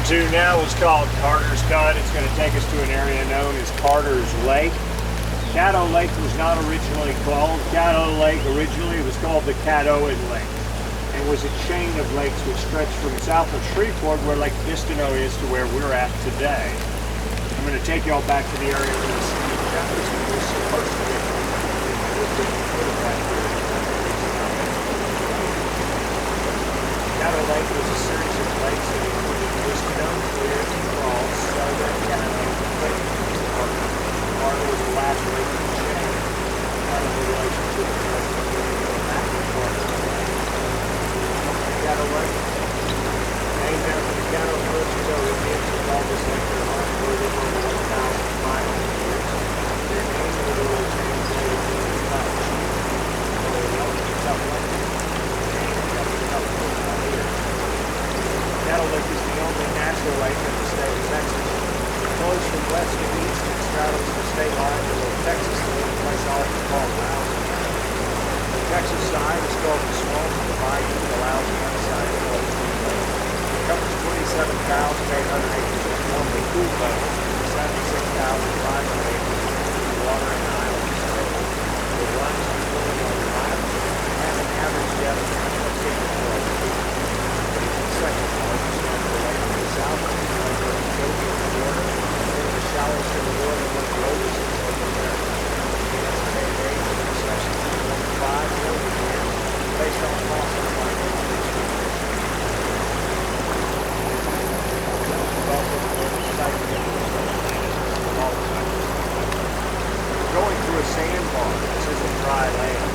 to now is called Carter's Cut. It's going to take us to an area known as Carter's Lake. Caddo Lake was not originally called Caddo Lake. Originally it was called the Caddoan Lake. It was a chain of lakes which stretched from south of Shreveport, where Lake Vistino is, to where we're at today. I'm going to take y'all back to the area where the city of Caddo was supposed to be. Caddo Lake was a series of lakes that included Vistino, Clear, Falls, Southern, Caddo, Lake Carter. Carter was the last lake in the chain. Part of the relationship with the rest of the back to Carter. Caddo Lake, named after the Caddo First Indians who called this lake their home for over 1,500 years. Their name literally translated means tough. So they love the tough lake. Caddo Lake is the only natural lake in the state of Texas. It flows from west to east and straddles the state line below Texas, the little place I like to call Lousy. The Texas side is called the Swamp, and the Bayou, the Lousy side is called the Twin Lake. It covers 27,800 acres of normally cool plain, 76,500 acres of water and islands. It runs between 1 mile and has an average depth of 64 feet. Second largest of the lake to the south is the Lake of Caddo, Florida, and the shallowest in the world and one of the oldest in North America. It has a main age of recession of 1.5 million years based on fossil findings. We're going through a sandbar. This isn't dry land.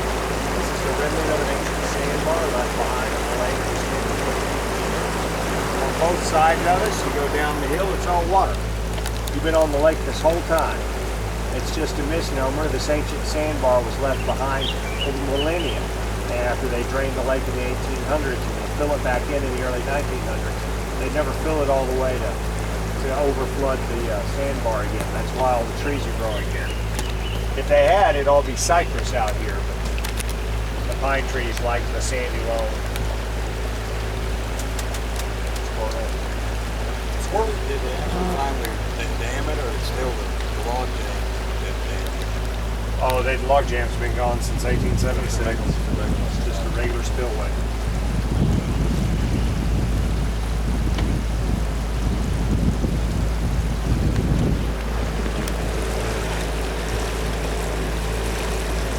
This is the remnant of an ancient sandbar left behind on the lake. On both sides of us, you go down the hill, it's all water. You've been on the lake this whole time. It's just a misnomer. This ancient sandbar was left behind for millennia after they drained the lake in the 1800s and they fill it back in the early 1900s. They never fill it all the way to overflood the sandbar again. That's why all the trees are growing here. If they had, it'd all be cypress out here, but the pine trees like the sandy loam. Did they actually finally dam it, or it's still the log jam that dammed it? Oh, the log jam's been gone since 1876. It's just a regular spillway.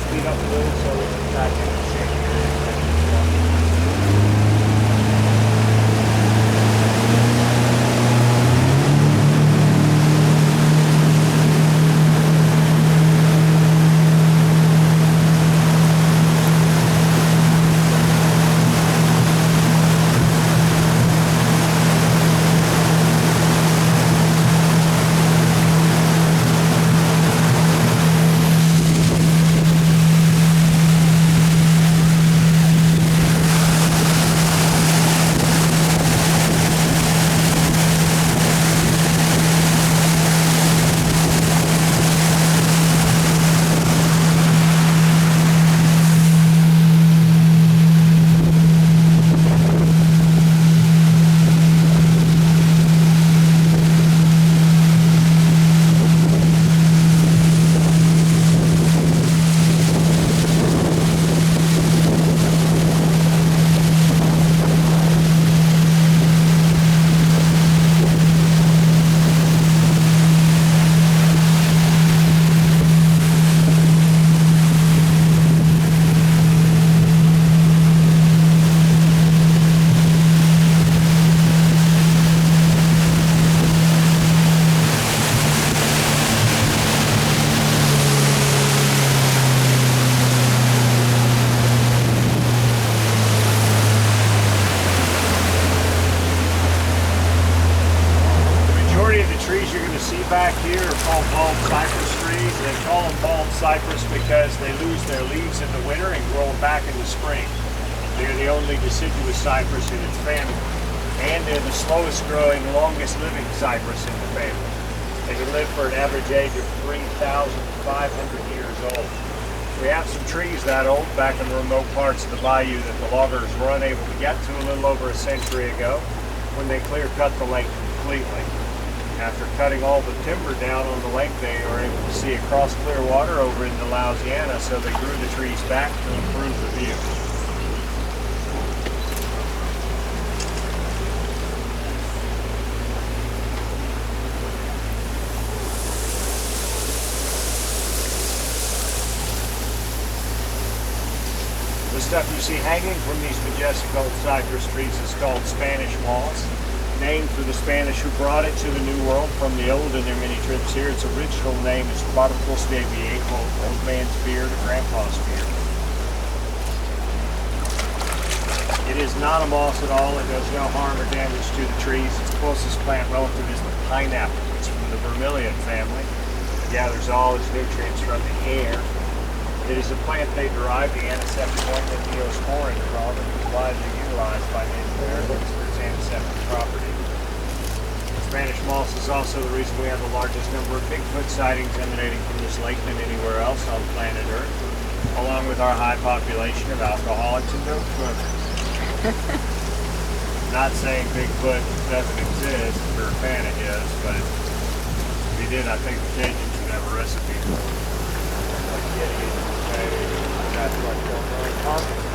Speed up a little so we can back in the shape. Back here are called bald cypress trees. They call them bald cypress because they lose their leaves in the winter and grow back in the spring. They're the only deciduous cypress in its family. And they're the slowest growing, longest living cypress in the family. They can live for an average age of 3,500 years old. We have some trees that old back in the remote parts of the bayou that the loggers were unable to get to a little over a century ago when they clear cut the lake completely. After cutting all the timber down on the lake, they were able to see across clear water over into Louisiana, so they grew the trees back to improve the view. The stuff you see hanging from these majestic old cypress trees is called Spanish moss, named for the Spanish who brought it to the New World from the old in their many trips here. Its original name is Bartocos de Viejo, old man's beard or grandpa's beard. It is not a moss at all. It does no harm or damage to the trees. Its closest plant relative is the pineapple. It's from the vermilion family. It gathers all its nutrients from the air. It is a plant they derive the antiseptic ointment Neosporin from, and is widely utilized by Native Americans for its antiseptic property. Spanish moss is also the reason we have the largest number of Bigfoot sightings emanating from this lake than anywhere else on planet Earth, along with our high population of alcoholics and dope smokers. Not saying Bigfoot doesn't exist, or a fan of his, but if he did, I think the Cajuns would have a recipe for it. Like Yeti, that's like going